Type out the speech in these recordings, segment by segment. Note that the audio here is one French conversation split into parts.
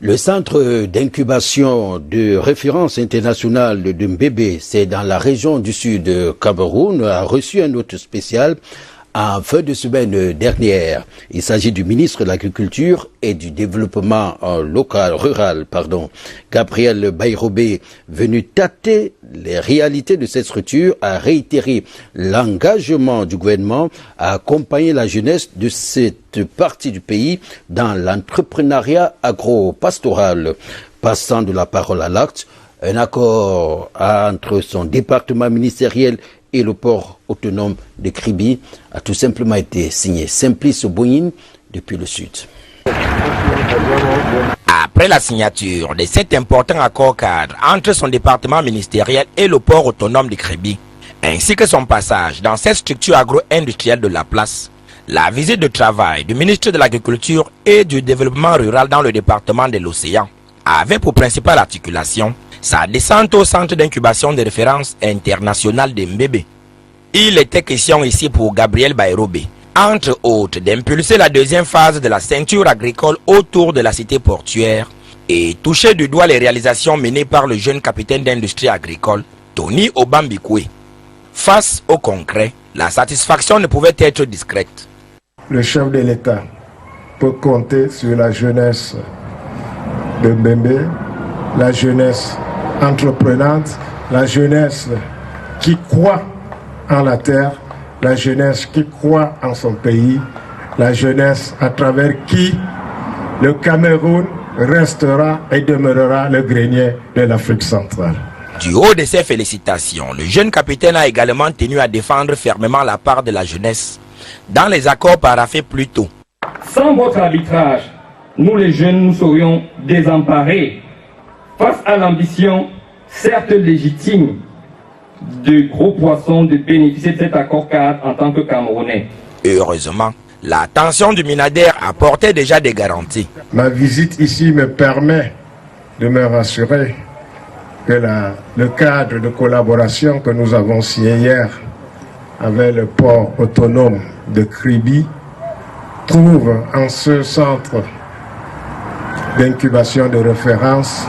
Le centre d'incubation de référence internationale de Mbébé, c'est dans la région du sud Cameroun, a reçu un hôte spécial en fin de semaine dernière. Il s'agit du ministre de l'Agriculture et du Développement rural, Gabriel Bayrobé, venu tâter les réalités de cette structure, a réitéré l'engagement du gouvernement à accompagner la jeunesse de cette partie du pays dans l'entrepreneuriat agro-pastoral. Passant de la parole à l'acte, un accord entre son département ministériel et le port autonome de Kribi a tout simplement été signé. Simplice Boyin depuis le sud. Après la signature de cet important accord cadre entre son département ministériel et le port autonome de Kribi, ainsi que son passage dans cette structure agro-industrielle de la place, la visite de travail du ministre de l'Agriculture et du Développement rural dans le département de l'Océan avait pour principale articulation sa descente au centre d'incubation de référence internationale de Mbébé. Il était question ici pour Gabriel Bayrobé, entre autres, d'impulser la deuxième phase de la ceinture agricole autour de la cité portuaire et toucher du doigt les réalisations menées par le jeune capitaine d'industrie agricole, Tony Obambikwe. Face au concret, la satisfaction ne pouvait être discrète. Le chef de l'État peut compter sur la jeunesse de Mbébé, la jeunesse entreprenante, la jeunesse qui croit en la terre, la jeunesse qui croit en son pays, la jeunesse à travers qui le Cameroun restera et demeurera le grenier de l'Afrique centrale. Du haut de ses félicitations, le jeune capitaine a également tenu à défendre fermement la part de la jeunesse dans les accords paraphés plus tôt. Sans votre arbitrage, nous les jeunes nous serions désemparés face à l'ambition, certes légitime, de gros poissons de bénéficier de cet accord cadre en tant que Camerounais. Heureusement, l'attention du Minader apportait déjà des garanties. Ma visite ici me permet de me rassurer que le cadre de collaboration que nous avons signé hier avec le port autonome de Kribi trouve en ce centre d'incubation de référence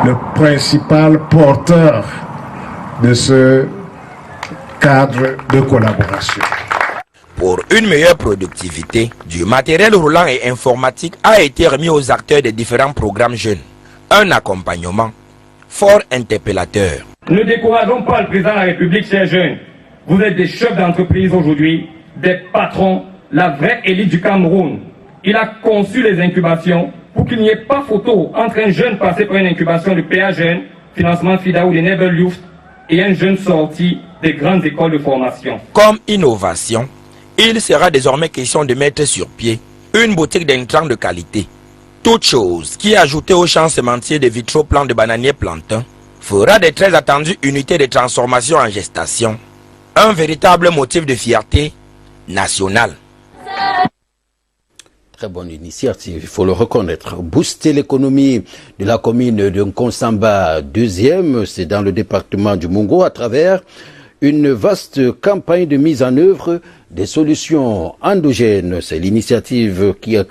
le principal porteur de ce cadre de collaboration. Pour une meilleure productivité, du matériel roulant et informatique a été remis aux acteurs des différents programmes jeunes. Un accompagnement fort interpellateur. Ne décourageons pas le président de la République, chers jeunes. Vous êtes des chefs d'entreprise aujourd'hui, des patrons, la vraie élite du Cameroun. Il a conçu les incubations pour qu'il n'y ait pas photo entre un jeune passé par une incubation de PA Jeune, financement FIDA ou des Nebel Youth, et un jeune sorti des grandes écoles de formation. Comme innovation, il sera désormais question de mettre sur pied une boutique d'intrants de qualité. Toute chose qui est ajoutée au champ sémentier de vitraux plants de bananiers plantains fera des très attendues unités de transformation en gestation un véritable motif de fierté nationale. Très bonne initiative, il faut le reconnaître. Booster l'économie de la commune de Nkonsamba 2e, c'est dans le département du Mungo, à travers une vaste campagne de mise en œuvre des solutions endogènes. C'est l'initiative qui a